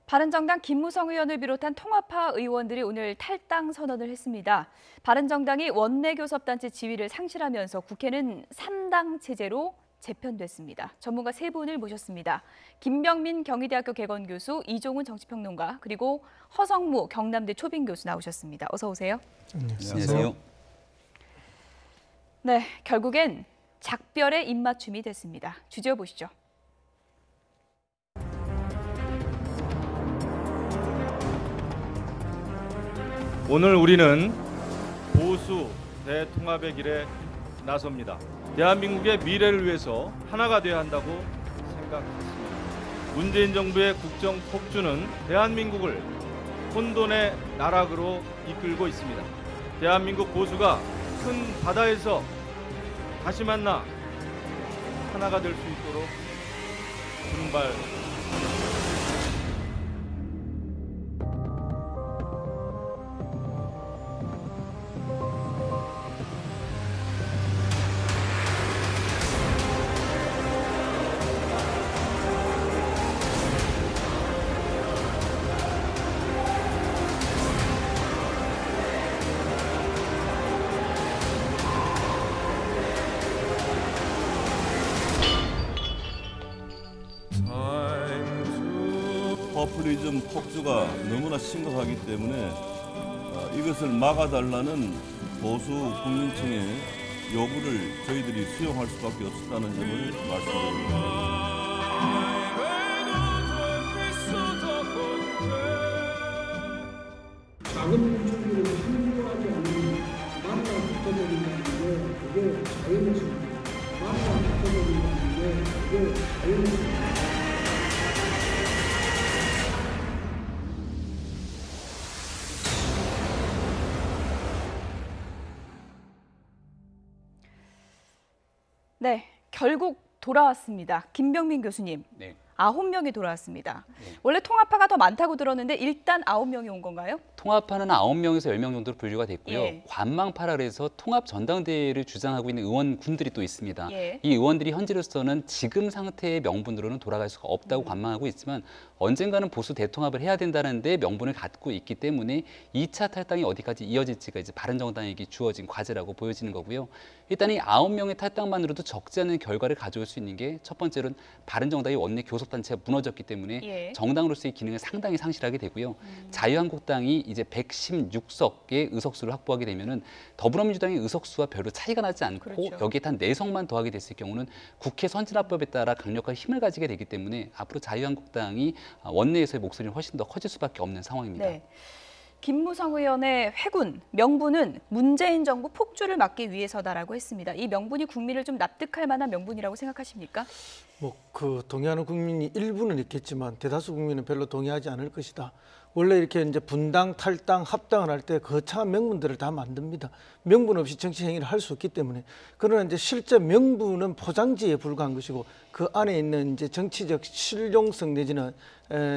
바른정당 김무성 의원을 비롯한 통합파 의원들이 오늘 탈당 선언을 했습니다. 바른정당이 원내교섭단체 지위를 상실하면서 국회는 3당 체제로 재편됐습니다. 전문가 세 분을 모셨습니다. 김병민 경희대학교 개건교수, 이종훈 정치평론가, 그리고 허성무 경남대 초빙교수 나오셨습니다. 어서 오세요. 안녕하세요. 네, 결국엔 작별의 입맞춤이 됐습니다. 주제어 보시죠. 오늘 우리는 보수 대통합의 길에 나섭니다. 대한민국의 미래를 위해서 하나가 되어야 한다고 생각했습니다. 문재인 정부의 국정 폭주는 대한민국을 혼돈의 나락으로 이끌고 있습니다. 대한민국 보수가 큰 바다에서 다시 만나 하나가 될 수 있도록 분발합니다. 포퓰리즘 폭주가 너무나 심각하기 때문에 이것을 막아달라는 보수 국민층의 요구를 저희들이 수용할 수밖에 없었다는 점을 말씀드립니다. 작은 문제들을 힘들어하지 않는 마음과 붙어버린다는 게 그게 자유였습니다. 마음과 붙어버린다는 게 그게 자유였습니다. 네, 결국 돌아왔습니다. 김병민 교수님. 네. 9명이 돌아왔습니다. 네. 원래 통합파가 더 많다고 들었는데 일단 9명이 온 건가요? 통합파는 9명에서 10명 정도로 분류가 됐고요. 예. 관망파라 그래서 통합 전당대회를 주장하고 있는 의원군들이 또 있습니다. 예. 이 의원들이 현재로서는 지금 상태의 명분으로는 돌아갈 수가 없다고 관망하고 있지만 언젠가는 보수 대통합을 해야 된다는 데 명분을 갖고 있기 때문에 2차 탈당이 어디까지 이어질지가 이제 바른정당에게 주어진 과제라고 보여지는 거고요. 일단 이 9명의 탈당만으로도 적지 않은 결과를 가져올 수 있는 게 첫 번째로는 바른정당의 원내 교섭단체가 무너졌기 때문에 예. 정당으로서의 기능을 상당히 상실하게 되고요. 자유한국당이 이제 116석의 의석수를 확보하게 되면은 더불어민주당의 의석수와 별로 차이가 나지 않고 그렇죠. 여기에 단 4석만 더하게 됐을 경우는 국회 선진화법에 따라 강력한 힘을 가지게 되기 때문에 앞으로 자유한국당이 원내에서의 목소리는 훨씬 더 커질 수밖에 없는 상황입니다. 네. 김무성 의원의 회군, 명분은 문재인 정부 폭주를 막기 위해서다라고 했습니다. 이 명분이 국민을 좀 납득할 만한 명분이라고 생각하십니까? 동의하는 국민이 일부는 있겠지만 대다수 국민은 별로 동의하지 않을 것이다. 원래 이렇게 이제 분당, 탈당, 합당을 할 때 거창한 명분들을 다 만듭니다. 명분 없이 정치 행위를 할 수 없기 때문에. 그러나 이제 실제 명분은 포장지에 불과한 것이고 그 안에 있는 이제 정치적 실용성 내지는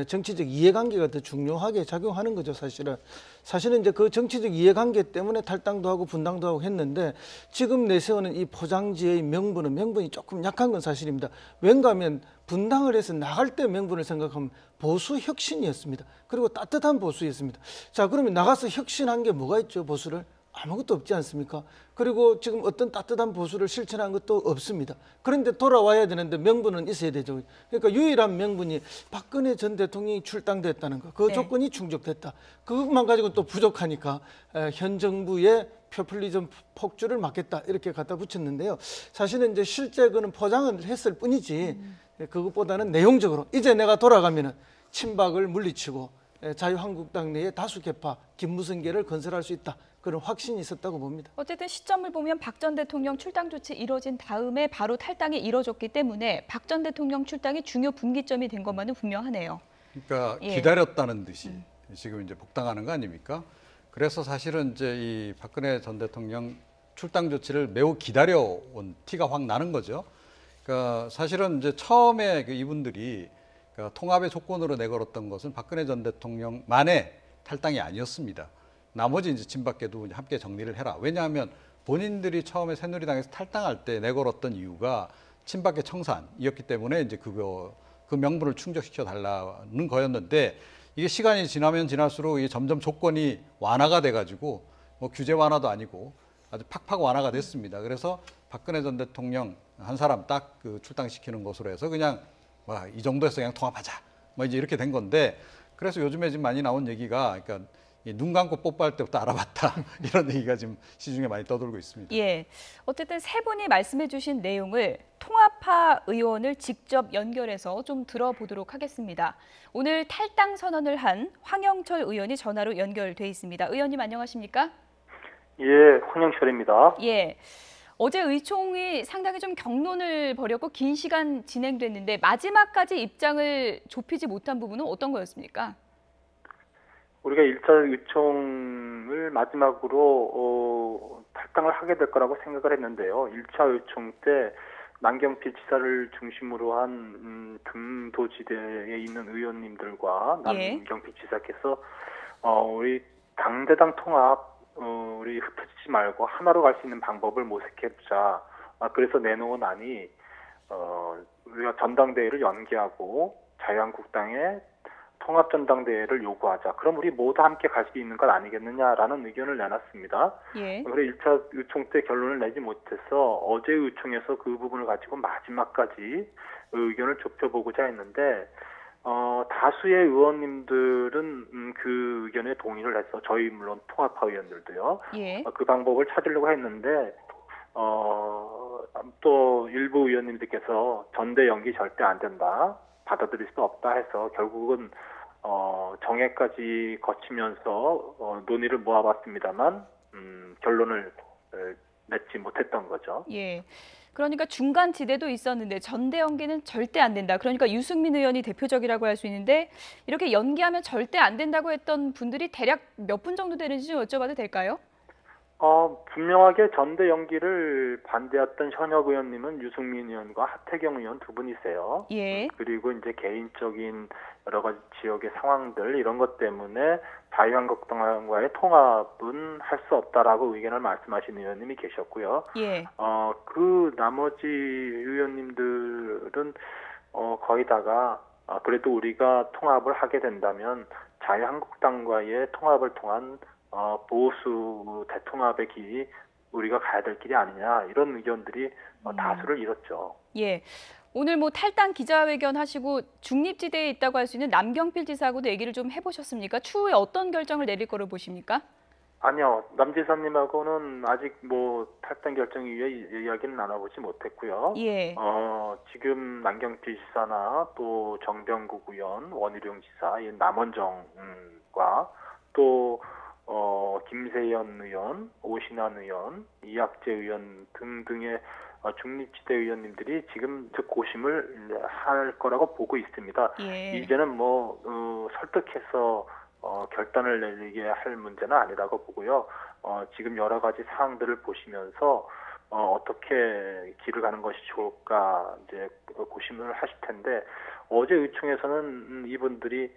정치적 이해관계가 더 중요하게 작용하는 거죠, 사실은. 사실은 이제 그 정치적 이해관계 때문에 탈당도 하고 분당도 하고 했는데 지금 내세우는 이 포장지의 명분이 조금 약한 건 사실입니다. 왠가 하면 분당을 해서 나갈 때 명분을 생각하면 보수 혁신이었습니다. 그리고 따뜻한 보수였습니다. 자, 그러면 나가서 혁신한 게 뭐가 있죠, 보수를? 아무것도 없지 않습니까? 그리고 지금 어떤 따뜻한 보수를 실천한 것도 없습니다. 그런데 돌아와야 되는데 명분은 있어야 되죠. 그러니까 유일한 명분이 박근혜 전 대통령이 출당됐다는 거. 그 네. 조건이 충족됐다. 그것만 가지고 또 부족하니까 현 정부의 포퓰리즘 폭주를 막겠다 이렇게 갖다 붙였는데요. 사실은 이제 실제 그는 포장을 했을 뿐이지 그것보다는 내용적으로 이제 내가 돌아가면은 친박을 물리치고 자유한국당 내에 다수 개파 김무성계를 건설할 수 있다. 그런 확신이 있었다고 봅니다. 어쨌든 시점을 보면 박 전 대통령 출당 조치 이뤄진 다음에 바로 탈당이 이뤄졌기 때문에 박 전 대통령 출당이 중요 분기점이 된 것만은 분명하네요. 그러니까 예. 기다렸다는 듯이 지금 이제 복당하는 거 아닙니까? 그래서 사실은 이제 이 박근혜 전 대통령 출당 조치를 매우 기다려온 티가 확 나는 거죠. 그러니까 사실은 이제 처음에 이분들이 그러니까 통합의 조건으로 내걸었던 것은 박근혜 전 대통령만의 탈당이 아니었습니다. 나머지 이제 친박계도 함께 정리를 해라. 왜냐하면 본인들이 처음에 새누리당에서 탈당할 때 내걸었던 이유가 친박계 청산이었기 때문에 이제 그 명분을 충족시켜 달라는 거였는데 이게 시간이 지나면 지날수록 이게 점점 조건이 완화가 돼가지고 뭐 규제 완화도 아니고 아주 팍팍 완화가 됐습니다. 그래서 박근혜 전 대통령 한 사람 딱 그 출당시키는 것으로 해서 그냥 와, 이 정도에서 그냥 통합하자. 뭐 이제 이렇게 된 건데 그래서 요즘에 지금 많이 나온 얘기가 그러니까 눈 감고 뽀뽀할 때부터 알아봤다 이런 얘기가 지금 시중에 많이 떠돌고 있습니다. 예, 어쨌든 세 분이 말씀해주신 내용을 통합파 의원을 직접 연결해서 좀 들어보도록 하겠습니다. 오늘 탈당 선언을 한 황영철 의원이 전화로 연결돼 있습니다. 의원님 안녕하십니까? 예, 황영철입니다. 예. 어제 의총이 상당히 좀 격론을 벌였고 긴 시간 진행됐는데 마지막까지 입장을 좁히지 못한 부분은 어떤 거였습니까? 우리가 1차 의총을 마지막으로 탈당을 하게 될 거라고 생각을 했는데요. 1차 의총 때 남경필 지사를 중심으로 한 등도지대에 있는 의원님들과 예. 남경필 지사께서 우리 당대당 통합 우리 흩어지지 말고 하나로 갈 수 있는 방법을 모색해보자. 그래서 내놓은 안이 우리가 전당대회를 연기하고 자유한국당의 통합전당대회를 요구하자. 그럼 우리 모두 함께 갈 수 있는 것 아니겠느냐라는 의견을 내놨습니다. 예. 그래 1차 의총 때 결론을 내지 못해서 어제 의총에서 그 부분을 가지고 마지막까지 의견을 좁혀보고자 했는데 다수의 의원님들은 그 의견에 동의를 해서 저희 물론 통합파 의원들도요. 예. 그 방법을 찾으려고 했는데 또 일부 의원님들께서 전대 연기 절대 안 된다. 받아들일 수 없다 해서 결국은 정회까지 거치면서 논의를 모아봤습니다만 결론을 맺지 못했던 거죠. 예. 그러니까 중간 지대도 있었는데 전대 연기는 절대 안 된다. 그러니까 유승민 의원이 대표적이라고 할 수 있는데 이렇게 연기하면 절대 안 된다고 했던 분들이 대략 몇 분 정도 되는지 좀 여쭤봐도 될까요? 분명하게 전대 연기를 반대했던 현역 의원님은 유승민 의원과 하태경 의원 두 분이세요. 예. 그리고 이제 개인적인 여러 가지 지역의 상황들 이런 것 때문에 자유한국당과의 통합은 할 수 없다라고 의견을 말씀하신 의원님이 계셨고요. 예. 그 나머지 의원님들은 거의 다가 그래도 우리가 통합을 하게 된다면 자유한국당과의 통합을 통한 보수 대통합의 길이 우리가 가야 될 길이 아니냐 이런 의견들이 다수를 이뤘죠. 예. 오늘 뭐 탈당 기자회견 하시고 중립지대에 있다고 할 수 있는 남경필 지사하고도 얘기를 좀 해보셨습니까? 추후에 어떤 결정을 내릴 거로 보십니까? 아니요. 남 지사님하고는 아직 뭐 탈당 결정 이후에 이야기는 나눠보지 못했고요. 예. 지금 남경필 지사나 또 정병국 의원, 원희룡 지사, 남원정과 또 김세연 의원, 오신환 의원, 이학재 의원 등등의 중립지대 의원님들이 지금 고심을 할 거라고 보고 있습니다. 예. 이제는 뭐 설득해서 결단을 내리게 할 문제는 아니라고 보고요. 지금 여러 가지 사항들을 보시면서 어떻게 길을 가는 것이 좋을까 이제 고심을 하실 텐데 어제 의총에서는 이분들이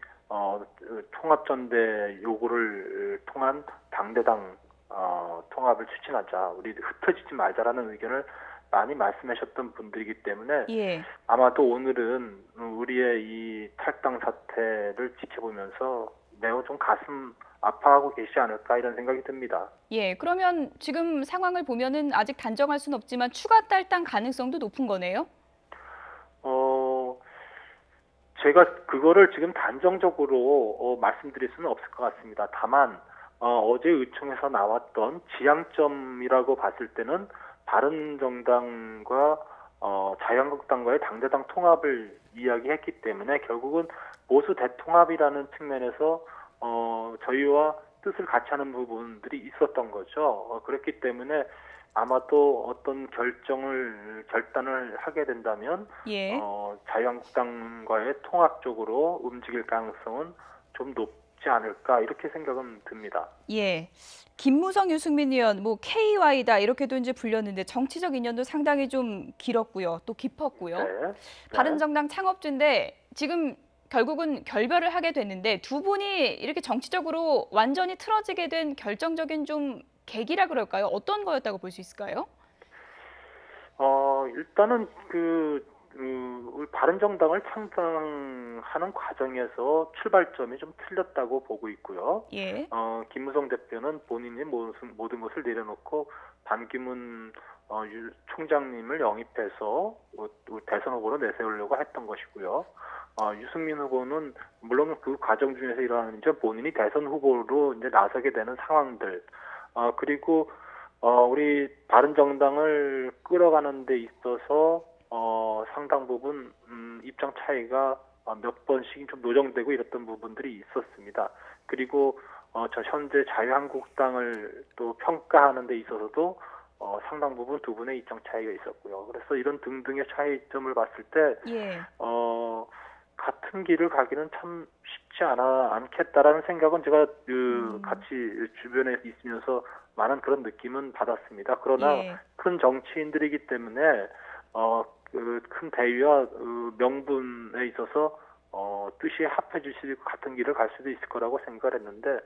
통합전대 요구를 통한 당대당 통합을 추진하자, 우리 흩어지지 말자라는 의견을 많이 말씀하셨던 분들이기 때문에 예. 아마도 오늘은 우리의 이 탈당 사태를 지켜보면서 매우 좀 가슴 아파하고 계시지 않을까 이런 생각이 듭니다. 예. 그러면 지금 상황을 보면은 아직 단정할 수는 없지만 추가 탈당 가능성도 높은 거네요? 제가 그거를 지금 단정적으로 말씀드릴 수는 없을 것 같습니다. 다만 어제 의총에서 나왔던 지향점이라고 봤을 때는 바른정당과 자유한국당과의 당대당 통합을 이야기했기 때문에 결국은 보수 대통합이라는 측면에서 저희와 뜻을 같이 하는 부분들이 있었던 거죠. 그렇기 때문에 아마도 어떤 결단을 하게 된다면 예. 자유한국당과의 통합 쪽으로 움직일 가능성은 좀 높지 않을까 이렇게 생각은 듭니다. 예. 김무성 유승민 의원, 뭐 KY다 이렇게도 이제 불렸는데 정치적 인연도 상당히 좀 길었고요, 또 깊었고요. 네. 바른정당 창업주인데 지금 결국은 결별을 하게 됐는데 두 분이 이렇게 정치적으로 완전히 틀어지게 된 결정적인 좀 계기라 그럴까요? 어떤 거였다고 볼 수 있을까요? 일단은 그 우리 바른정당을 창당하는 과정에서 출발점이 좀 틀렸다고 보고 있고요. 예. 김무성 대표는 본인이 모든 것을 내려놓고 반기문 총장님을 영입해서 대선 후보로 내세우려고 했던 것이고요. 유승민 후보는 물론 그 과정 중에서 일어나는 이제 본인이 대선 후보로 이제 나서게 되는 상황들, 그리고 우리 바른정당을 끌어가는 데 있어서 상당 부분 입장 차이가 몇 번씩 좀 노정되고 이랬던 부분들이 있었습니다. 그리고 저 현재 자유한국당을 또 평가하는 데 있어서도 상당 부분 두 분의 입장 차이가 있었고요. 그래서 이런 등등의 차이점을 봤을 때 예. 같은 길을 가기는 참 쉽지 않겠다라는 생각은 제가 같이 주변에 있으면서 많은 그런 느낌은 받았습니다. 그러나 예. 큰 정치인들이기 때문에 큰 대의와 명분에 있어서 뜻이 합해질 수 있고 같은 길을 갈 수도 있을 거라고 생각을 했는데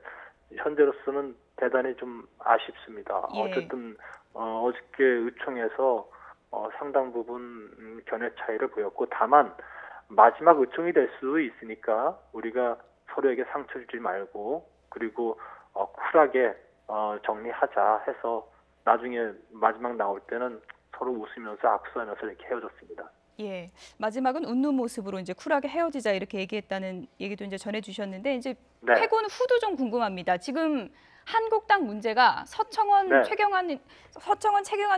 현재로서는 대단히 좀 아쉽습니다. 예. 어쨌든 어저께 의총에서 상당 부분 견해 차이를 보였고 다만 마지막 의총이 될 수 있으니까 우리가 서로에게 상처 주지 말고 그리고 쿨하게 정리하자 해서 나중에 마지막 나올 때는 서로 웃으면서 악수하면서 이렇게 헤어졌습니다. 예. 마지막은 웃는 모습으로 이제 쿨하게 헤어지자 이렇게 얘기했다는 얘기도 이제 전해주셨는데 이제 네. 퇴근 후도 좀 궁금합니다. 지금 한국당 문제가 서청원 네. 최경환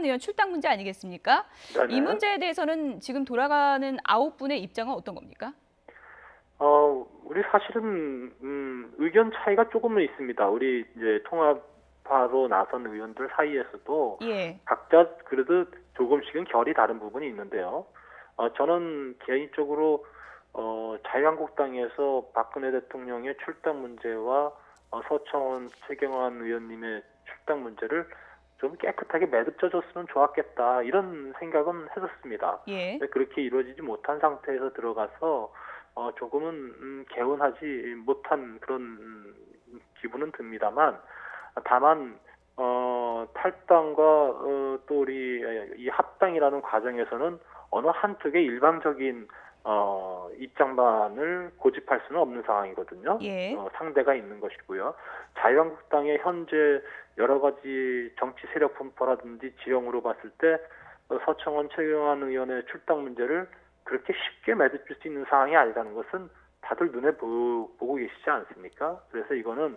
의원 출당 문제 아니겠습니까? 네네. 이 문제에 대해서는 지금 돌아가는 9분의 입장은 어떤 겁니까? 우리 사실은 의견 차이가 조금은 있습니다. 우리 이제 통합하러 나선 의원들 사이에서도 예. 각자 그래도 조금씩은 결이 다른 부분이 있는데요. 저는 개인적으로 자유한국당에서 박근혜 대통령의 출당 문제와 서청원 최경환 의원님의 출당 문제를 좀 깨끗하게 매듭져줬으면 좋았겠다 이런 생각은 했었습니다. 예. 그렇게 이루어지지 못한 상태에서 들어가서 조금은 개운하지 못한 그런 기분은 듭니다만 다만 탈당과 또 우리 이 합당이라는 과정에서는 어느 한쪽의 일방적인 입장만을 고집할 수는 없는 상황이거든요. 예. 상대가 있는 것이고요. 자유한국당의 현재 여러 가지 정치 세력 분포라든지 지형으로 봤을 때 서청원 최경환 의원의 출당 문제를 그렇게 쉽게 매듭질 수 있는 상황이 아니라는 것은 다들 눈에 보고 계시지 않습니까? 그래서 이거는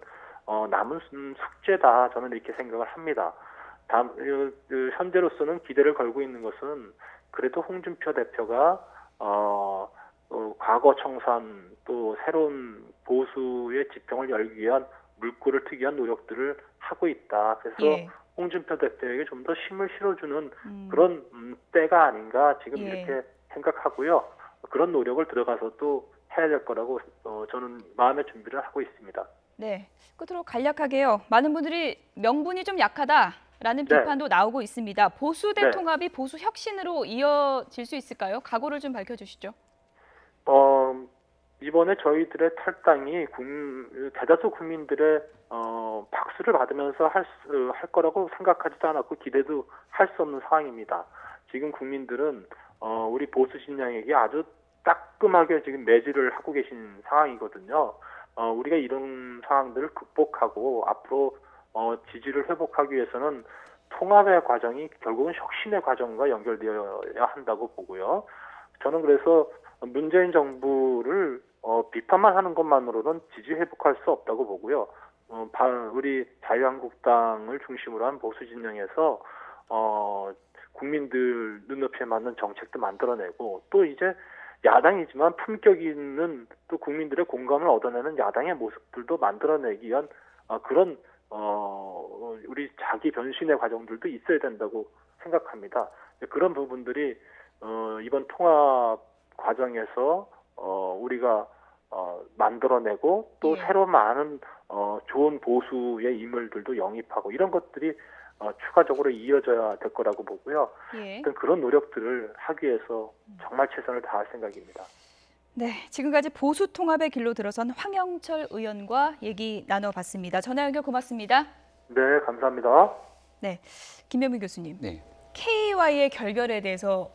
남은 숙제다 저는 이렇게 생각을 합니다. 현재로서는 기대를 걸고 있는 것은 그래도 홍준표 대표가 과거 청산 또 새로운 보수의 지평을 열기 위한 물꼬를 트기 위한 노력들을 하고 있다. 그래서 예. 홍준표 대표에게 좀 더 힘을 실어주는 그런 때가 아닌가 지금 예. 이렇게 생각하고요. 그런 노력을 들어가서도 해야 될 거라고 저는 마음의 준비를 하고 있습니다. 네. 끝으로 간략하게요. 많은 분들이 명분이 좀 약하다라는 네. 비판도 나오고 있습니다. 보수 네. 대통합이 보수 혁신으로 이어질 수 있을까요? 각오를 좀 밝혀주시죠. 이번에 저희들의 탈당이 대다수 국민들의 박수를 받으면서 할 거라고 생각하지도 않았고 기대도 할 수 없는 상황입니다. 지금 국민들은 우리 보수 진영에게 아주 따끔하게 지금 매질을 하고 계신 상황이거든요. 우리가 이런 상황들을 극복하고 앞으로 지지를 회복하기 위해서는 통합의 과정이 결국은 혁신의 과정과 연결되어야 한다고 보고요. 저는 그래서 문재인 정부를 비판만 하는 것만으로는 지지 회복할 수 없다고 보고요. 우리 자유한국당을 중심으로 한 보수 진영에서 국민들 눈높이에 맞는 정책도 만들어내고 또 이제 야당이지만 품격 있는 또 국민들의 공감을 얻어내는 야당의 모습들도 만들어내기 위한 그런 우리 자기 변신의 과정들도 있어야 된다고 생각합니다. 그런 부분들이 이번 통합 과정에서 우리가 만들어내고 또 예. 새로 많은 좋은 보수의 인물들도 영입하고 이런 것들이 추가적으로 이어져야 될 거라고 보고요. 예. 어떤 그런 노력들을 하기 위해서 정말 최선을 다할 생각입니다. 네, 지금까지 보수 통합의 길로 들어선 황영철 의원과 얘기 나눠봤습니다. 전화 연결 고맙습니다. 네, 감사합니다. 네, 김병민 교수님. 네. K와의 결별에 대해서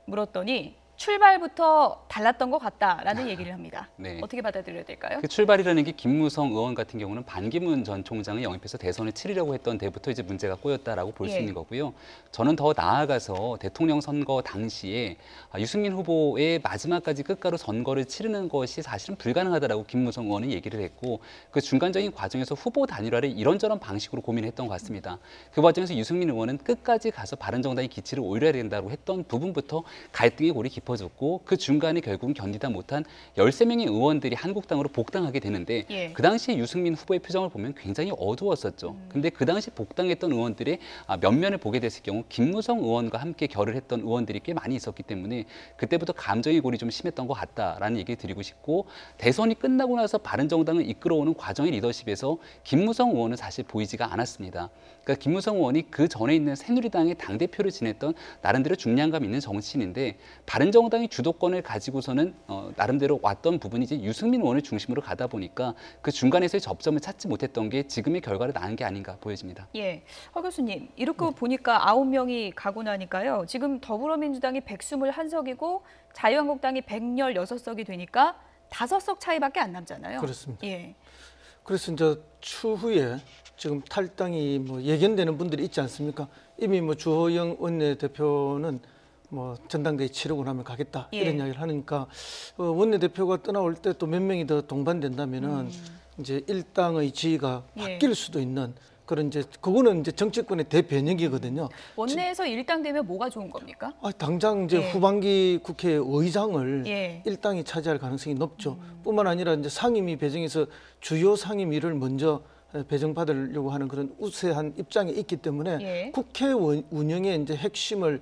물었더니 출발부터 달랐던 것 같다라는 얘기를 합니다. 네. 어떻게 받아들여야 될까요? 그 출발이라는 게 김무성 의원 같은 경우는 반기문 전 총장을 영입해서 대선을 치르려고 했던 데부터 이제 문제가 꼬였다라고 볼 수 예. 있는 거고요. 저는 더 나아가서 대통령 선거 당시에 유승민 후보의 마지막까지 끝가루 선거를 치르는 것이 사실은 불가능하다라고 김무성 의원은 얘기를 했고 그 중간적인 과정에서 후보 단일화를 이런저런 방식으로 고민했던 것 같습니다. 그 과정에서 유승민 의원은 끝까지 가서 바른정당의 기치를 오려야 된다고 했던 부분부터 갈등의 골이 깊어졌고 그 중간에 결국은 견디다 못한 13명의 의원들이 한국당으로 복당하게 되는데 예. 그 당시에 유승민 후보의 표정을 보면 굉장히 어두웠었죠. 근데 그 당시 복당했던 의원들의 면면을 보게 됐을 경우 김무성 의원과 함께 결을 했던 의원들이 꽤 많이 있었기 때문에 그때부터 감정의 골이 좀 심했던 것 같다라는 얘기를 드리고 싶고 대선이 끝나고 나서 바른정당을 이끌어오는 과정의 리더십에서 김무성 의원은 사실 보이지가 않았습니다. 그러니까 김무성 의원이 그 전에 있는 새누리당의 당대표를 지냈던 나름대로 중량감 있는 정치인인데 바른정당이 주도권을 가지고서는 나름대로 왔던 부분이 이제 유승민 의원을 중심으로 가다 보니까 그 중간에서의 접점을 찾지 못했던 게 지금의 결과를 낳은 게 아닌가 보여집니다. 예, 허 교수님 이렇게 보니까 9명이 가고 나니까요. 지금 더불어민주당이 121석이고 자유한국당이 116석이 되니까 5석 차이밖에 안 남잖아요. 그렇습니다. 예. 그래서 이제 추후에 지금 탈당이 뭐 예견되는 분들이 있지 않습니까? 이미 뭐 주호영 원내대표는 뭐 전당대회 치르고 나면 가겠다 예. 이런 이야기를 하니까 원내대표가 떠나올 때 또 몇 명이 더 동반된다면은 이제 일당의 지위가 예. 바뀔 수도 있는 그런 이제 그거는 이제 정치권의 대변혁이거든요. 원내에서 일당되면 뭐가 좋은 겁니까? 당장 이제 예. 후반기 국회 의장을 예. 일당이 차지할 가능성이 높죠. 뿐만 아니라 이제 상임위 배정에서 주요 상임위를 먼저 배정받으려고 하는 그런 우세한 입장이 있기 때문에 예. 국회 운영의 이제 핵심을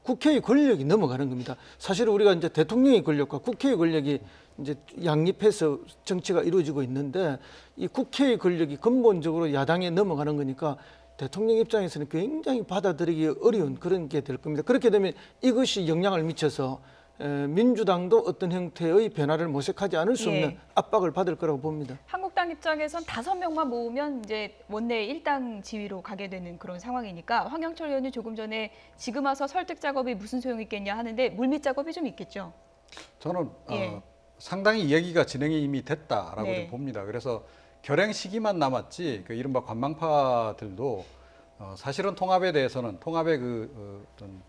국회의 권력이 넘어가는 겁니다. 사실 우리가 이제 대통령의 권력과 국회의 권력이 이제 양립해서 정치가 이루어지고 있는데 이 국회의 권력이 근본적으로 야당에 넘어가는 거니까 대통령 입장에서는 굉장히 받아들이기 어려운 그런 게 될 겁니다. 그렇게 되면 이것이 영향을 미쳐서 민주당도 어떤 형태의 변화를 모색하지 않을 수 없는 예. 압박을 받을 거라고 봅니다. 한국당 입장에선 5명만 모으면 이제 원내 일당 지위로 가게 되는 그런 상황이니까 황영철 의원이 조금 전에 지금 와서 설득 작업이 무슨 소용이 있겠냐 하는데 물밑 작업이 좀 있겠죠. 저는 예. 상당히 이야기가 진행이 이미 됐다라고 네. 좀 봅니다. 그래서 결행 시기만 남았지 그 이른바 관망파들도 사실은 통합에 대해서는 통합의 어떤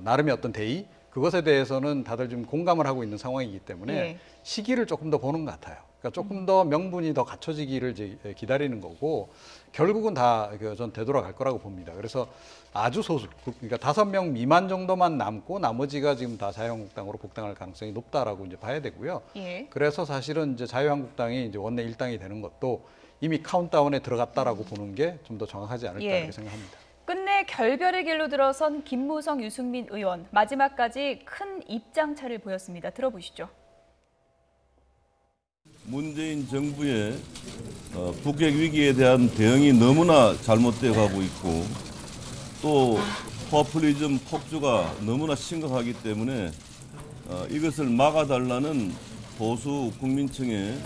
나름의 어떤 대의 그것에 대해서는 다들 좀 공감을 하고 있는 상황이기 때문에 예. 시기를 조금 더 보는 것 같아요. 그러니까 조금 더 명분이 더 갖춰지기를 이제 기다리는 거고 결국은 다 전 되돌아갈 거라고 봅니다. 그래서 아주 소수, 그러니까 5명 미만 정도만 남고 나머지가 지금 다 자유한국당으로 복당할 가능성이 높다라고 이제 봐야 되고요. 예. 그래서 사실은 이제 자유한국당이 이제 원내 일당이 되는 것도 이미 카운트다운에 들어갔다라고 보는 게 좀 더 정확하지 않을까 예. 이렇게 생각합니다. 끝내 결별의 길로 들어선 김무성, 유승민 의원 마지막까지 큰 입장차를 보였습니다. 들어보시죠. 문재인 정부의 북핵 위기에 대한 대응이 너무나 잘못되어 가고 있고 또 포퓰리즘 폭주가 너무나 심각하기 때문에 이것을 막아달라는 보수 국민층의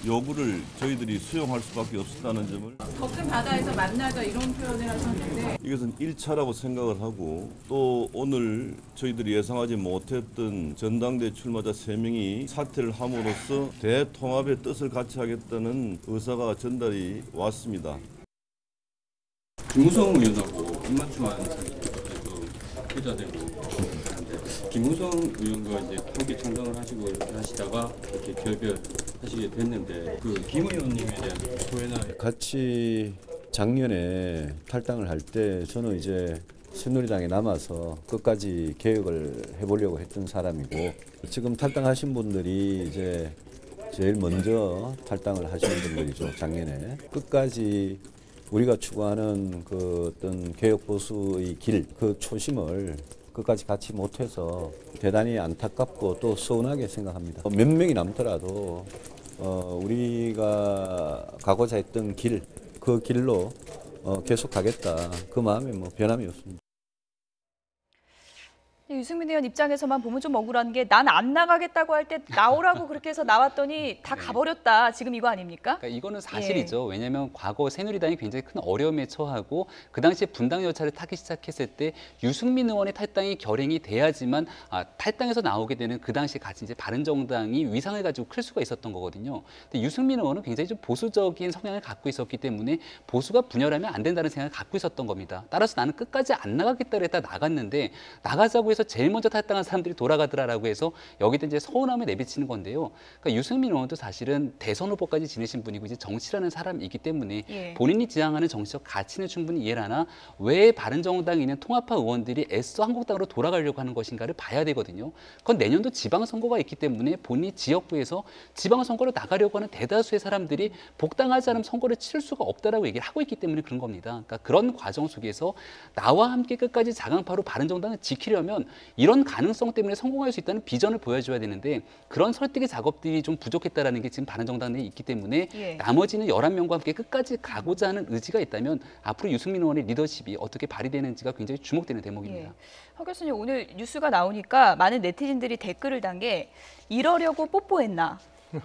요구를 저희들이 수용할 수밖에 없었다는 점을 더 큰 바다에서 만나자 이런 표현을 하셨는데 이것은 1차라고 생각을 하고 또 오늘 저희들이 예상하지 못했던 전당대 출마자 3명이 사퇴를 함으로써 대통합의 뜻을 같이 하겠다는 의사가 전달이 왔습니다. 김무성 의원하고 입맞춤한 사람도 투자되고 하는데 김무성 의원과 이제 함께 창당을 하시다가 이렇게 결별하시게 됐는데 그 김 의원님에 대한 소회나 같이 작년에 탈당을 할 때 저는 이제 새누리당에 남아서 끝까지 개혁을 해보려고 했던 사람이고 지금 탈당하신 분들이 이제 제일 먼저 탈당을 하신 분들이죠. 작년에 끝까지 우리가 추구하는 그 어떤 개혁 보수의 길, 그 초심을 끝까지 갖지 못해서 대단히 안타깝고 또 서운하게 생각합니다. 몇 명이 남더라도 우리가 가고자 했던 길, 그 길로 계속 가겠다. 그 마음에 뭐 변함이 없습니다. 유승민 의원 입장에서만 보면 좀 억울한 게 난 안 나가겠다고 할 때 나오라고 그렇게 해서 나왔더니 다 가버렸다. 지금 이거 아닙니까? 그러니까 이거는 사실이죠. 왜냐하면 과거 새누리당이 굉장히 큰 어려움에 처하고 그 당시에 분당 열차를 타기 시작했을 때 유승민 의원의 탈당이 결행이 돼야지만 탈당해서 나오게 되는 그 당시 같이 이제 바른정당이 위상을 가지고 클 수가 있었던 거거든요. 근데 유승민 의원은 굉장히 좀 보수적인 성향을 갖고 있었기 때문에 보수가 분열하면 안 된다는 생각을 갖고 있었던 겁니다. 따라서 나는 끝까지 안 나가겠다 그랬다 나갔는데 나가자고 해서 제일 먼저 탈당한 사람들이 돌아가더라라고 해서 여기다 이제 서운함을 내비치는 건데요. 그러니까 유승민 의원도 사실은 대선 후보까지 지내신 분이고 이제 정치라는 사람이기 때문에 본인이 지향하는 정치적 가치는 충분히 이해를 하나 왜 바른정당에 있는 통합파 의원들이 애써 한국당으로 돌아가려고 하는 것인가를 봐야 되거든요. 그건 내년도 지방선거가 있기 때문에 본인이 지역구에서 지방선거로 나가려고 하는 대다수의 사람들이 복당하지 않으면 선거를 치를 수가 없다라고 얘기를 하고 있기 때문에 그런 겁니다. 그러니까 그런 과정 속에서 나와 함께 끝까지 자강파로 바른정당을 지키려면 이런 가능성 때문에 성공할 수 있다는 비전을 보여줘야 되는데 그런 설득의 작업들이 좀 부족했다라는 게 지금 바른정당 내에 있기 때문에 나머지는 11명과 함께 끝까지 가고자 하는 의지가 있다면 앞으로 유승민 의원의 리더십이 어떻게 발휘되는지가 굉장히 주목되는 대목입니다. 허 교수님, 오늘 뉴스가 나오니까 많은 네티즌들이 댓글을 단 게 이러려고 뽀뽀했나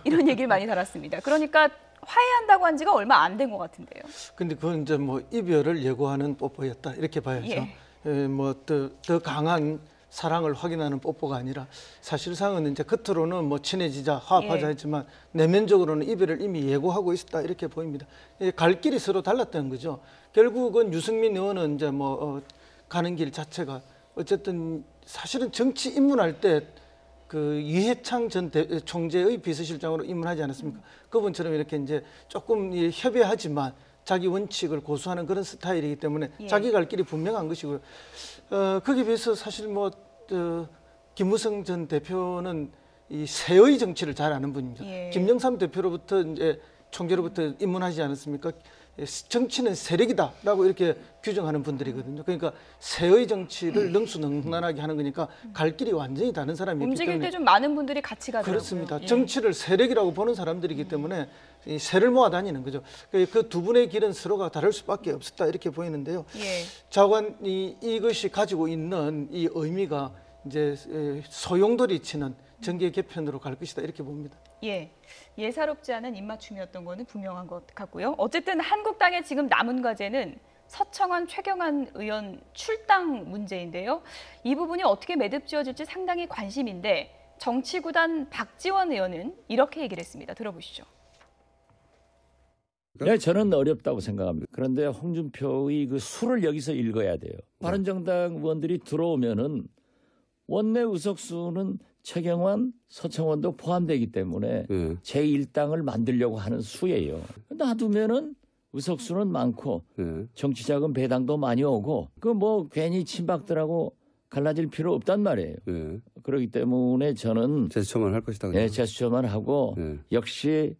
이런 얘기를 많이 달았습니다. 그러니까 화해한다고 한 지가 얼마 안 된 것 같은데요. 근데 그건 이제 뭐 이별을 예고하는 뽀뽀였다 이렇게 봐야죠. 뭐 더 강한 사랑을 확인하는 뽀뽀가 아니라 사실상은 이제 겉으로는 뭐 친해지자 화합하자 했지만 내면적으로는 이별을 이미 예고하고 있었다 이렇게 보입니다. 갈 길이 서로 달랐다는 거죠. 결국은 유승민 의원은 이제 뭐 가는 길 자체가 어쨌든 사실은 정치 입문할 때 그 유해창 전 총재의 비서실장으로 입문하지 않았습니까? 그분처럼 이렇게 이제 조금 협의하지만 자기 원칙을 고수하는 그런 스타일이기 때문에 자기 갈 길이 분명한 것이고요. 거기에 비해서 사실 뭐 김무성 전 대표는 이 세의 정치를 잘 아는 분입니다. 김영삼 대표로부터 이제 총재로부터 입문하지 않았습니까? 정치는 세력이다라고 이렇게 규정하는 분들이거든요. 그러니까 세의 정치를 능수능란하게 하는 거니까 갈 길이 완전히 다른 사람이기 때문에 움직일 때 좀 많은 분들이 같이 가더라고요. 그렇습니다. 정치를 세력이라고 보는 사람들이기 때문에 이 새를 모아 다니는 거죠. 그 두 분의 길은 서로가 다를 수밖에 없었다 이렇게 보이는데요. 자관 이것이 가지고 있는 이 의미가 이제 소용돌이 치는 정계 개편으로 갈 것이다 이렇게 봅니다. 예사롭지 않은 입맞춤이었던 거는 분명한 것 같고요. 어쨌든 한국당의 지금 남은 과제는 서청원, 최경환 의원 출당 문제인데요. 이 부분이 어떻게 매듭 지어질지 상당히 관심인데 정치구단 박지원 의원은 이렇게 얘기를 했습니다. 들어보시죠. 네, 저는 어렵다고 생각합니다. 그런데 홍준표의 그 수를 여기서 읽어야 돼요. 바른정당 의원들이 들어오면은 원내 의석수는 최경환, 서청원도 포함되기 때문에 제1당을 만들려고 하는 수예요. 놔두면은 의석수는 많고 정치자금 배당도 많이 오고 그 뭐 괜히 친박들하고 갈라질 필요 없단 말이에요. 그렇기 때문에 저는 재수처만 할 것이다. 네, 재수처만 하고 역시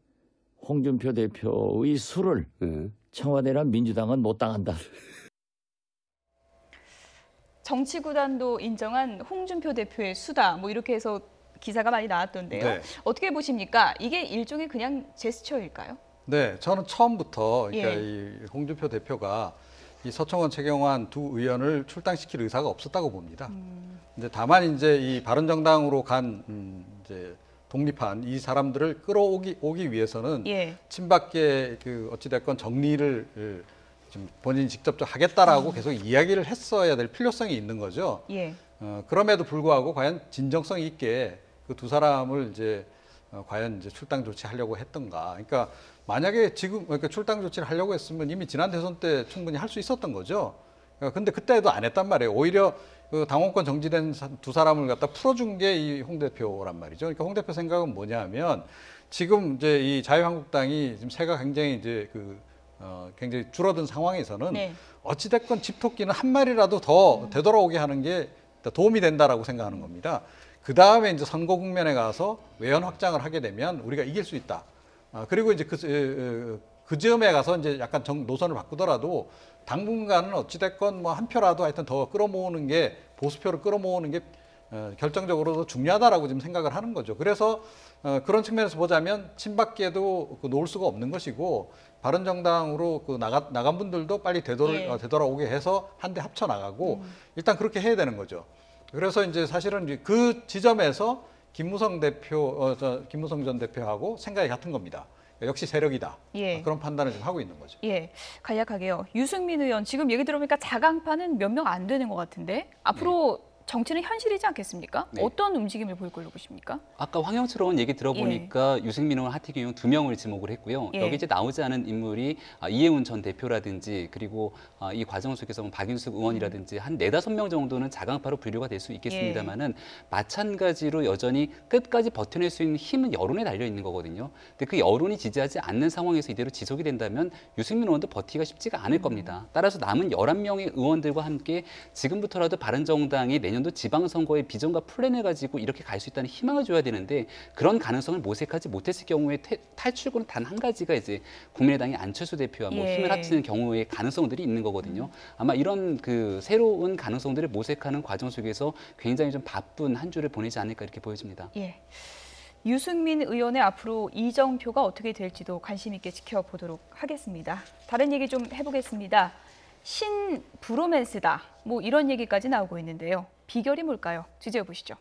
홍준표 대표의 수를 청와대나 민주당은 못 당한다. 정치구단도 인정한 홍준표 대표의 수다. 뭐 이렇게 해서 기사가 많이 나왔던데요. 어떻게 보십니까? 이게 일종의 그냥 제스처일까요? 네, 저는 처음부터 그러니까 이 홍준표 대표가 이 서청원, 최경환 두 의원을 출당시킬 의사가 없었다고 봅니다. 근데 다만 이제 이 바른정당으로 간 이제 독립한 이 사람들을 끌어오기 위해서는 친박계 그 어찌됐건 정리를 좀 본인이 직접 하겠다라고 계속 이야기를 했어야 될 필요성이 있는 거죠. 그럼에도 불구하고 과연 진정성 있게 그 두 사람을 이제 과연 이제 출당 조치하려고 했던가. 그러니까 만약에 지금 그러니까 출당 조치를 하려고 했으면 이미 지난 대선 때 충분히 할 수 있었던 거죠. 근데 그때도 안 했단 말이에요. 오히려 그 당원권 정지된 두 사람을 갖다 풀어준 게 이 홍 대표란 말이죠. 그러니까 홍 대표 생각은 뭐냐면 지금 이제 이 자유한국당이 지금 세가 굉장히 이제 굉장히 줄어든 상황에서는 어찌됐건 집토끼는 한 마리라도 더 되돌아오게 하는 게 도움이 된다라고 생각하는 겁니다. 그 다음에 이제 선거 국면에 가서 외연 확장을 하게 되면 우리가 이길 수 있다. 그리고 이제 그 즈음에 가서 이제 약간 노선을 바꾸더라도 당분간은 어찌됐건 뭐 한 표라도 하여튼 더 끌어모으는 게 보수표를 끌어모으는 게 결정적으로 더 중요하다라고 지금 생각을 하는 거죠. 그래서 그런 측면에서 보자면 친박계도 놓을 수가 없는 것이고 바른정당으로 나간 분들도 빨리 되돌아오게 해서 한데 합쳐 나가고 일단 그렇게 해야 되는 거죠. 그래서 이제 사실은 이제 그 지점에서 김무성 전 대표하고 생각이 같은 겁니다. 역시 세력이다. 예. 그런 판단을 지금 하고 있는 거죠. 예, 간략하게요. 유승민 의원 지금 얘기 들어보니까 자강파는 몇 명 안 되는 것 같은데 앞으로 정치는 현실이지 않겠습니까? 네. 어떤 움직임을 보일 걸로 보십니까? 아까 황영철 의원 얘기 들어보니까 유승민 의원, 하태경 의원 2명을 지목을 했고요. 예. 여기 이제 나오지 않은 인물이 이해운 전 대표라든지 그리고 이 과정 속에서 박인숙 의원이라든지 한 4-5명 정도는 자강파로 분류가 될 수 있겠습니다만은 마찬가지로 여전히 끝까지 버텨낼 수 있는 힘은 여론에 달려 있는 거거든요. 근데 그 여론이 지지하지 않는 상황에서 이대로 지속이 된다면 유승민 의원도 버티기가 쉽지가 않을 겁니다. 따라서 남은 11명의 의원들과 함께 지금부터라도 바른정당이 내년도 지방선거의 비전과 플랜을 가지고 이렇게 갈 수 있다는 희망을 줘야 되는데 그런 가능성을 모색하지 못했을 경우에 탈출구는 단 한 가지가 이제 국민의당의 안철수 대표와 뭐 힘을 합치는 경우의 가능성들이 있는 거거든요. 아마 이런 그 새로운 가능성들을 모색하는 과정 속에서 굉장히 좀 바쁜 한 주를 보내지 않을까 이렇게 보여집니다. 예. 유승민 의원의 앞으로 이정표가 어떻게 될지도 관심 있게 지켜보도록 하겠습니다. 다른 얘기 좀 해보겠습니다. 신 브로맨스다. 뭐 이런 얘기까지 나오고 있는데요. 비결이 뭘까요? 취재해 보시죠.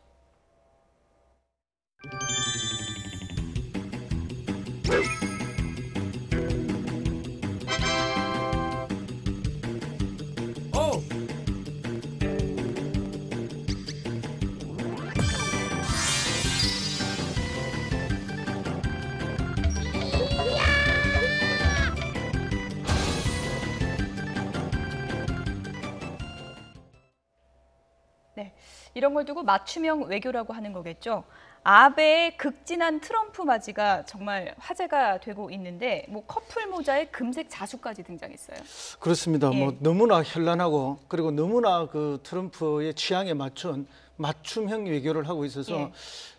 네, 이런 걸 두고 맞춤형 외교라고 하는 거겠죠. 아베의 극진한 트럼프 맞이가 정말 화제가 되고 있는데 뭐 커플 모자에 금색 자수까지 등장했어요. 그렇습니다. 예. 뭐 너무나 현란하고 그리고 너무나 그 트럼프의 취향에 맞춘 맞춤형 외교를 하고 있어서 예.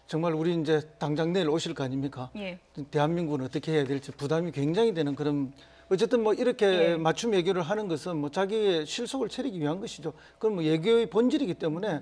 정말 우리 이제 당장 내일 오실 거 아닙니까? 예. 대한민국은 어떻게 해야 될지 부담이 굉장히 되는 그런 어쨌든 뭐 이렇게 예. 맞춤 외교를 하는 것은 뭐 자기의 실속을 차리기 위한 것이죠. 그건 뭐 외교의 본질이기 때문에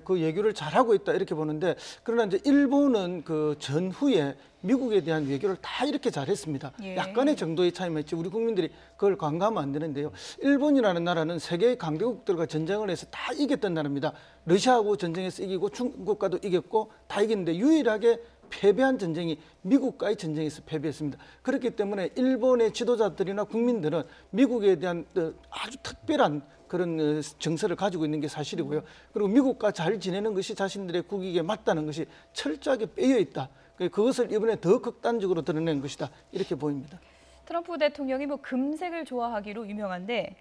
그 외교를 잘하고 있다 이렇게 보는데 그러나 이제 일본은 그 전후에 미국에 대한 외교를 다 이렇게 잘했습니다. 예. 약간의 정도의 차이만 있지 우리 국민들이 그걸 간과하면 안 되는데요. 일본이라는 나라는 세계의 강대국들과 전쟁을 해서 다 이겼던 나라입니다. 러시아하고 전쟁에서 이기고 중국과도 이겼고 다 이겼는데 유일하게 패배한 전쟁이 미국과의 전쟁에서 패배했습니다. 그렇기 때문에 일본의 지도자들이나 국민들은 미국에 대한 아주 특별한 그런 정서를 가지고 있는 게 사실이고요. 그리고 미국과 잘 지내는 것이 자신들의 국익에 맞다는 것이 철저하게 빼여 있다. 그것을 이번에 더 극단적으로 드러낸 것이다. 이렇게 보입니다. 트럼프 대통령이 뭐 금색을 좋아하기로 유명한데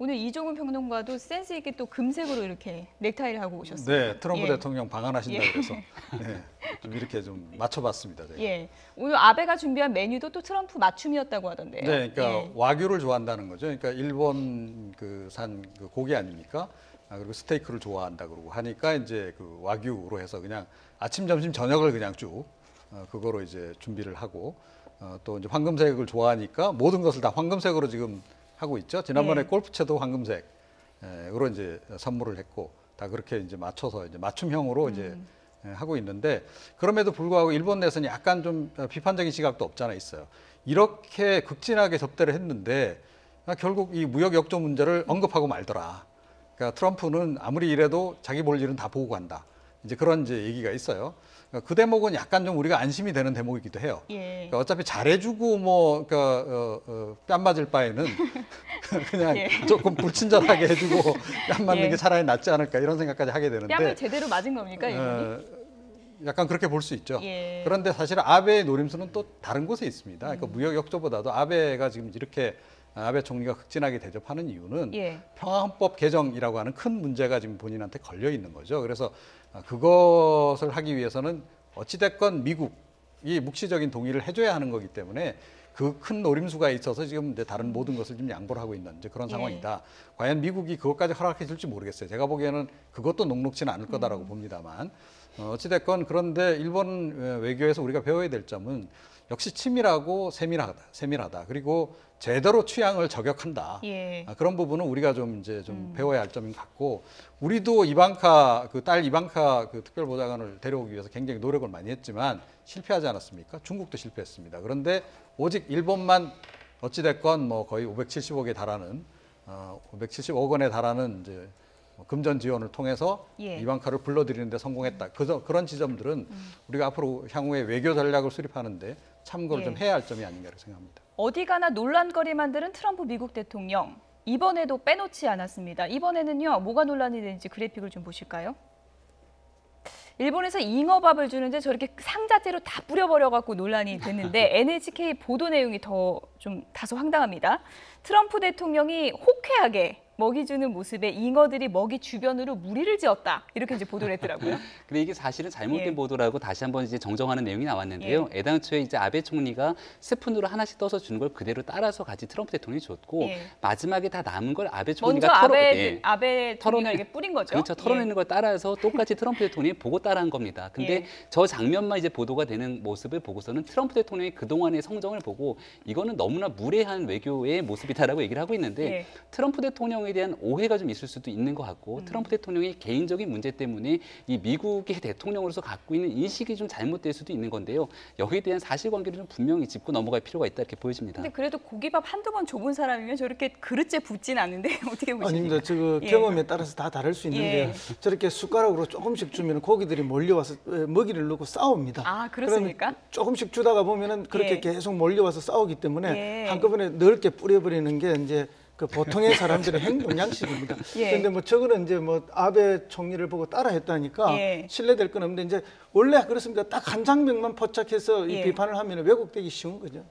오늘 이종훈 평론가도 센스 있게 또 금색으로 이렇게 넥타이를 하고 오셨어요. 네, 트럼프 예. 대통령 방한하신다고 예. 그래서 네, 좀 이렇게 좀 맞춰봤습니다. 제가. 예, 오늘 아베가 준비한 메뉴도 또 트럼프 맞춤이었다고 하던데요. 네, 그러니까 예. 와규를 좋아한다는 거죠. 그러니까 일본 산 그 고기 아닙니까? 그리고 스테이크를 좋아한다 그러고 하니까 이제 그 와규로 해서 그냥 아침, 점심, 저녁을 그냥 쭉 그거로 이제 준비를 하고 또 이제 황금색을 좋아하니까 모든 것을 다 황금색으로 지금 하고 있죠. 지난번에 네. 골프채도 황금색으로 이제 선물을 했고 다 그렇게 이제 맞춰서 이제 맞춤형으로 이제 하고 있는데 그럼에도 불구하고 일본 내에서는 약간 좀 비판적인 시각도 없잖아 있어요. 이렇게 극진하게 접대를 했는데 결국 이 무역 역조 문제를 언급하고 말더라. 그러니까 트럼프는 아무리 이래도 자기 볼 일은 다 보고 간다. 이제 그런 이제 얘기가 있어요. 그 대목은 약간 좀 우리가 안심이 되는 대목이기도 해요. 예. 그러니까 어차피 잘해주고 뭐 그러니까 뺨 맞을 바에는 그냥 예. 조금 불친절하게 해주고 뺨 맞는 예. 게 차라리 낫지 않을까 이런 생각까지 하게 되는데 뺨을 제대로 맞은 겁니까 이분이? 약간 그렇게 볼 수 있죠. 예. 그런데 사실 아베의 노림수는 또 다른 곳에 있습니다. 그러니까 무역 역조보다도 아베가 지금 이렇게 아베 총리가 극진하게 대접하는 이유는 예. 평화헌법 개정이라고 하는 큰 문제가 지금 본인한테 걸려 있는 거죠. 그래서 그것을 하기 위해서는 어찌됐건 미국이 묵시적인 동의를 해줘야 하는 거기 때문에 그 큰 노림수가 있어서 지금 이제 다른 모든 것을 좀 양보를 하고 있는 이제 그런 예. 상황이다. 과연 미국이 그것까지 허락해 줄지 모르겠어요. 제가 보기에는 그것도 녹록지는 않을 거다라고 봅니다만 어찌됐건 그런데 일본 외교에서 우리가 배워야 될 점은 역시 치밀하고 세밀하다. 그리고 제대로 취향을 저격한다. 예. 그런 부분은 우리가 좀 이제 좀 배워야 할 점인 것 같고 우리도 이방카 그 딸 이방카 그 특별보좌관을 데려오기 위해서 굉장히 노력을 많이 했지만 실패하지 않았습니까? 중국도 실패했습니다. 그런데 오직 일본만 어찌됐건 뭐 거의 570억에 달하는 570억 원에 달하는 이제 금전 지원을 통해서 예. 이방카를 불러들이는 데 성공했다. 그런 지점들은 우리가 앞으로 향후에 외교 전략을 수립하는데 참고를 예. 좀 해야 할 점이 아닌가 이렇게 생각합니다. 어디 가나 논란거리 만드는 트럼프 미국 대통령. 이번에도 빼놓지 않았습니다. 이번에는요, 뭐가 논란이 되는지 그래픽을 좀 보실까요? 일본에서 잉어밥을 주는데 저렇게 상자째로 다 뿌려버려갖고 논란이 됐는데 NHK 보도 내용이 더 좀 다소 황당합니다. 트럼프 대통령이 호쾌하게 먹이 주는 모습에 잉어들이 먹이 주변으로 무리를 지었다. 이렇게 이제 보도를 했더라고요. 근데 이게 사실은 잘못된 예. 보도라고 다시 한번 이제 정정하는 내용이 나왔는데요. 애당초에 이제 아베 총리가 스푼으로 하나씩 떠서 주는 걸 그대로 따라서 같이 트럼프 대통령이 줬고 예. 마지막에 다 남은 걸 아베 먼저 총리가 아베 총리가 이렇게 뿌린 거죠. 그렇죠. 털어내는 걸 따라서 똑같이 트럼프 대통령이 보고 따라한 겁니다. 근데 예. 저 장면만 이제 보도가 되는 모습을 보고서는 트럼프 대통령이 그동안의 성정을 보고 이거는 너무나 무례한 외교의 모습이다라고 얘기를 하고 있는데 예. 트럼프 대통령에 대한 오해가 좀 있을 수도 있는 것 같고 트럼프 대통령이 개인적인 문제 때문에 이 미국의 대통령으로서 갖고 있는 인식이 좀 잘못될 수도 있는 건데요. 여기에 대한 사실관계를 좀 분명히 짚고 넘어갈 필요가 있다 이렇게 보여집니다. 근데 그래도 고기밥 한두 번 줘본 사람이면 저렇게 그릇째 붓진 않는데 어떻게 보십니까? 아닙니다. 저 예. 경험에 따라서 다 다를 수 있는데 예. 저렇게 숟가락으로 조금씩 주면 고기들이 몰려와서 먹이를 넣고 싸웁니다. 아, 그렇습니까? 그러면 조금씩 주다가 보면은 그렇게 예. 계속 몰려와서 싸우기 때문에 예. 한꺼번에 넓게 뿌려버리는 게 이제 그 보통의 사람들의 행동 양식입니다. 예. 그런데 뭐 저거는 이제 뭐 아베 총리를 보고 따라했다니까 예. 신뢰될 건 없는데 이제 원래 그렇습니다. 딱 한 장면만 포착해서 이 예. 비판을 하면 왜곡되기 쉬운 거죠.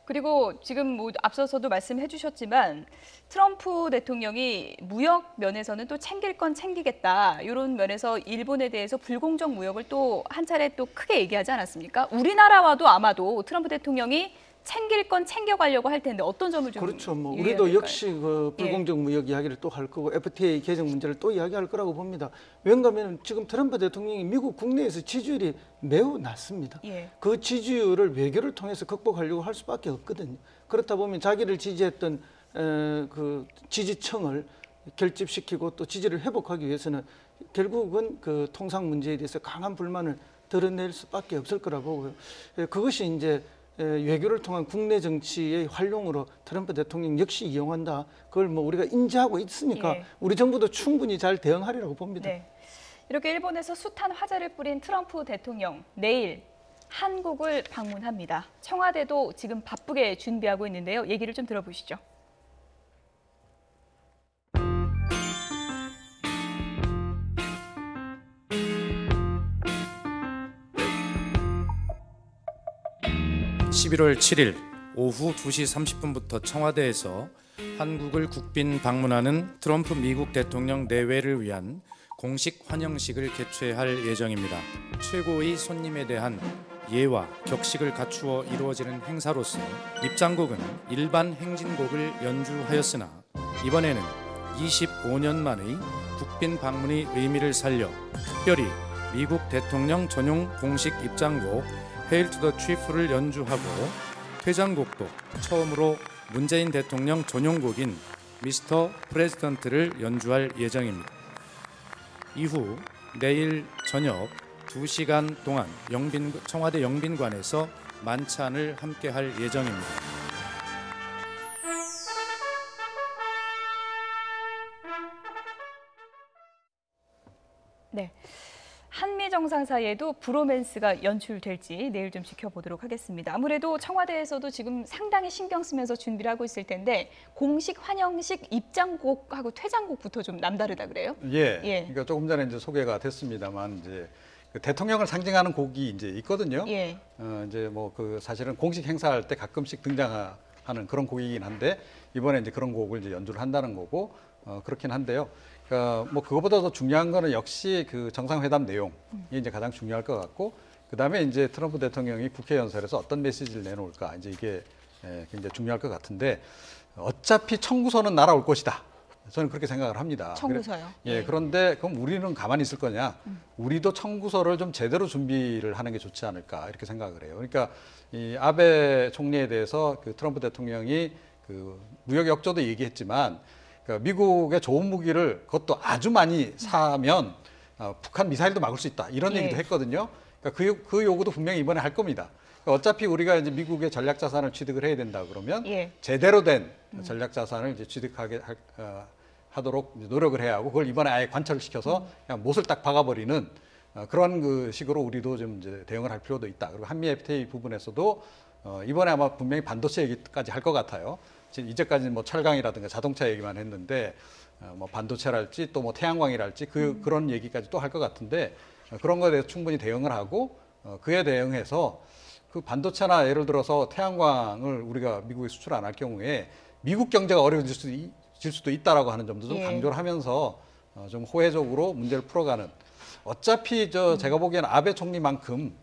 그리고 지금 뭐 앞서서도 말씀해 주셨지만 트럼프 대통령이 무역 면에서는 또 챙길 건 챙기겠다. 이런 면에서 일본에 대해서 불공정 무역을 또 한 차례 또 크게 얘기하지 않았습니까? 우리나라와도 아마도 트럼프 대통령이 챙길 건 챙겨가려고 할 텐데 어떤 점을 좀 그렇죠. 뭐 유의해야 우리도 될까요? 역시 그 불공정 무역 이야기를 또 할 거고 FTA 개정 문제를 또 이야기할 거라고 봅니다. 왜냐하면 지금 트럼프 대통령이 미국 국내에서 지지율이 매우 낮습니다. 예. 그 지지율을 외교를 통해서 극복하려고 할 수밖에 없거든요. 그렇다 보면 자기를 지지했던 그 지지층을 결집시키고 또 지지를 회복하기 위해서는 결국은 그 통상 문제에 대해서 강한 불만을 드러낼 수밖에 없을 거라고 보고요. 그것이 이제 외교를 통한 국내 정치의 활용으로 트럼프 대통령 역시 이용한다. 그걸 뭐 우리가 인지하고 있으니까 예. 우리 정부도 충분히 잘 대응하리라고 봅니다. 네. 이렇게 일본에서 숱한 화제를 뿌린 트럼프 대통령 내일 한국을 방문합니다. 청와대도 지금 바쁘게 준비하고 있는데요. 얘기를 좀 들어보시죠. (11월 7일) 오후 2시 30분부터 청와대에서 한국을 국빈 방문하는 트럼프 미국 대통령 내외를 위한 공식 환영식을 개최할 예정입니다. 최고의 손님에 대한 예와 격식을 갖추어 이루어지는 행사로서 입장곡은 일반 행진곡을 연주하였으나 이번에는 25년 만의 국빈 방문의 의미를 살려 특별히 미국 대통령 전용 공식 입장곡 Hail to the Chief를 연주하고 퇴장곡도 처음으로 문재인 대통령 전용곡인 미스터 프레지던트를 연주할 예정입니다. 이후 내일 저녁 2시간 동안 청와대 영빈관에서 만찬을 함께할 예정입니다. 네. 한미 정상 사이에도 브로맨스가 연출될지 내일 좀 지켜보도록 하겠습니다. 아무래도 청와대에서도 지금 상당히 신경 쓰면서 준비를 하고 있을 텐데 공식 환영식 입장곡하고 퇴장곡부터 좀 남다르다 그래요? 예. 예. 그러니까 조금 전에 이제 소개가 됐습니다만 이제 그 대통령을 상징하는 곡이 이제 있거든요. 예. 이제 뭐 그 사실은 공식 행사할 때 가끔씩 등장하는 그런 곡이긴 한데 이번에 이제 그런 곡을 이제 연주를 한다는 거고 그렇긴 한데요. 그러니까 뭐 그것보다 더 중요한 거는 역시 그 정상회담 내용이 이제 가장 중요할 것 같고 그다음에 이제 트럼프 대통령이 국회 연설에서 어떤 메시지를 내놓을까 이제 이게 굉장히 중요할 것 같은데 어차피 청구서는 날아올 것이다. 저는 그렇게 생각을 합니다. 청구서요? 예, 그런데 그럼 우리는 가만히 있을 거냐? 우리도 청구서를 좀 제대로 준비를 하는 게 좋지 않을까 이렇게 생각을 해요. 그러니까 이 아베 총리에 대해서 그 트럼프 대통령이 그 무역 역조도 얘기했지만 그러니까 미국의 좋은 무기를 그것도 아주 많이 사면 북한 미사일도 막을 수 있다 이런 얘기도 했거든요. 그러니까 그 요구도 분명히 이번에 할 겁니다. 그러니까 어차피 우리가 이제 미국의 전략 자산을 취득을 해야 된다 그러면 제대로 된 전략 자산을 이제 취득하게 하도록 노력을 해야 하고 그걸 이번에 아예 관철을 시켜서 그냥 못을 딱 박아버리는 그런 그 식으로 우리도 좀 이제 대응을 할 필요도 있다. 그리고 한미 FTA 부분에서도 이번에 아마 분명히 반도체 얘기까지 할 것 같아요. 이제까지는 뭐 철강이라든가 자동차 얘기만 했는데 뭐 반도체랄지 또 뭐 태양광이랄지 그런 얘기까지 또 할 것 같은데 그런 거에 대해서 충분히 대응을 하고 그에 대응해서 그 반도체나 예를 들어서 태양광을 우리가 미국에 수출 안 할 경우에 미국 경제가 어려워질 수도 있다라고 하는 점도 좀 강조를 하면서 좀 호혜적으로 문제를 풀어가는. 어차피 제가 보기에는 아베 총리만큼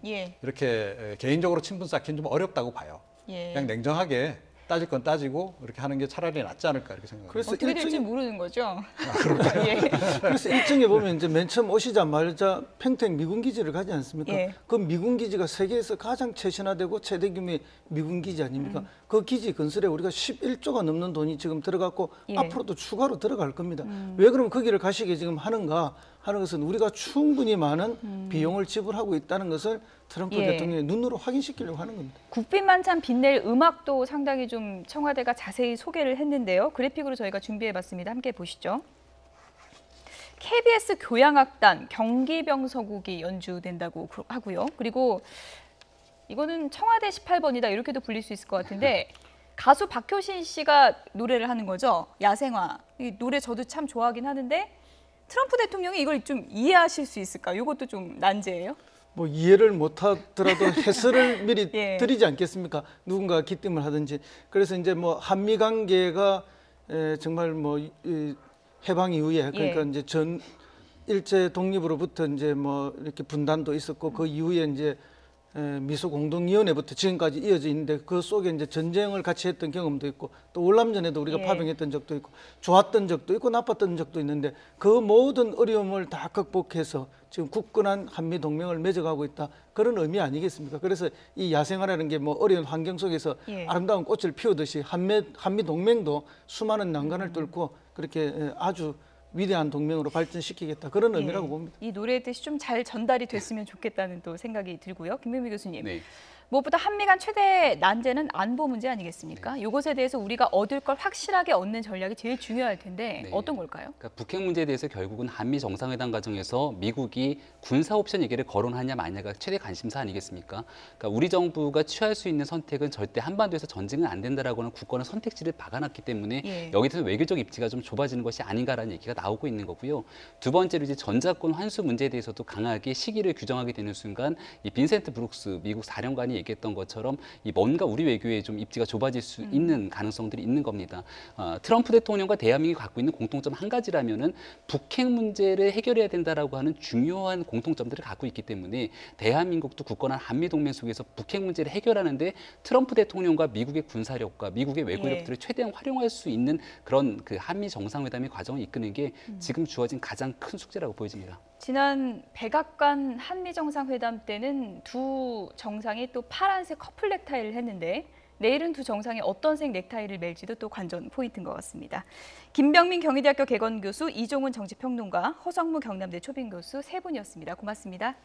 이렇게 개인적으로 친분 쌓기는 좀 어렵다고 봐요. 그냥 냉정하게 따질 건 따지고 이렇게 하는 게 차라리 낫지 않을까 이렇게 생각합니다. 그래서 어떻게 될지 모르는 거죠. 그래서 일정에 보면 이제 맨 처음 오시자마자 팽택 미군 기지를 가지 않습니까? 그 미군 기지가 세계에서 가장 최신화되고 최대 규모의 미군 기지 아닙니까? 그 기지 건설에 우리가 11조가 넘는 돈이 지금 들어갔고 앞으로도 추가로 들어갈 겁니다. 왜 그러면 거기를 가시게 지금 하는가 하는 것은 우리가 충분히 많은 비용을 지불하고 있다는 것을 트럼프 대통령이 눈으로 확인시키려고 하는 겁니다. 국빈만찬 빛낼 음악도 상당히 좀 청와대가 자세히 소개를 했는데요. 그래픽으로 저희가 준비해봤습니다. 함께 보시죠. KBS 교향악단 경기병서곡이 연주된다고 하고요. 그리고 이거는 청와대 18번이다 이렇게도 불릴 수 있을 것 같은데 가수 박효신 씨가 노래를 하는 거죠. 야생화. 이 노래 저도 참 좋아하긴 하는데 트럼프 대통령이 이걸 좀 이해하실 수 있을까? 이것도 좀 난제예요. 뭐 이해를 못하더라도 해설을 미리 드리지 않겠습니까? 누군가 기뜸을 하든지. 그래서 이제 뭐 한미 관계가 정말 뭐 해방 이후에 그러니까 이제 전 일제 독립으로부터 이제 뭐 이렇게 분단도 있었고 그 이후에 이제 미소 공동위원회부터 지금까지 이어져 있는데 그 속에 이제 전쟁을 같이 했던 경험도 있고 또 월남전에도 우리가 파병했던 적도 있고 좋았던 적도 있고 나빴던 적도 있는데 그 모든 어려움을 다 극복해서 지금 굳건한 한미 동맹을 맺어가고 있다 그런 의미 아니겠습니까? 그래서 이 야생화라는 게 뭐 어려운 환경 속에서 아름다운 꽃을 피우듯이 한미 동맹도 수많은 난관을 뚫고 그렇게 아주 위대한 동맹으로 발전시키겠다 그런 의미라고 봅니다. 이 노래의 뜻이 좀 잘 전달이 됐으면 좋겠다는 또 생각이 들고요. 김병미 교수님. 무엇보다 한미 간 최대 난제는 안보 문제 아니겠습니까? 이것에 대해서 우리가 얻을 걸 확실하게 얻는 전략이 제일 중요할 텐데 어떤 걸까요? 그러니까 북핵 문제에 대해서 결국은 한미 정상회담 과정에서 미국이 군사 옵션 얘기를 거론하냐 마냐가 최대 관심사 아니겠습니까? 그러니까 우리 정부가 취할 수 있는 선택은 절대 한반도에서 전쟁은 안 된다라고 하는 굳건한 선택지를 박아놨기 때문에 여기에 대해서 외교적 입지가 좀 좁아지는 것이 아닌가라는 얘기가 나오고 있는 거고요. 두 번째로 이제 전자권 환수 문제에 대해서도 강하게 시기를 규정하게 되는 순간 이 빈센트 브룩스 미국 사령관이 얘기했던 것처럼 이 뭔가 우리 외교에 좀 입지가 좁아질 수 있는 가능성들이 있는 겁니다. 트럼프 대통령과 대한민국이 갖고 있는 공통점 한 가지라면은 북핵 문제를 해결해야 된다라고 하는 중요한 공통점들을 갖고 있기 때문에 대한민국도 굳건한 한미 동맹 속에서 북핵 문제를 해결하는데 트럼프 대통령과 미국의 군사력과 미국의 외교력들을 최대한 활용할 수 있는 그런 그 한미 정상회담의 과정을 이끄는 게 지금 주어진 가장 큰 숙제라고 보여집니다. 지난 백악관 한미 정상회담 때는 두 정상이 또 파란색 커플 넥타이를 했는데 내일은 두 정상이 어떤 색 넥타이를 멜지도 또 관전 포인트인 것 같습니다. 김병민 경희대학교 개건교수, 이종훈 정치평론가, 허성무 경남대 초빙교수 세 분이었습니다. 고맙습니다.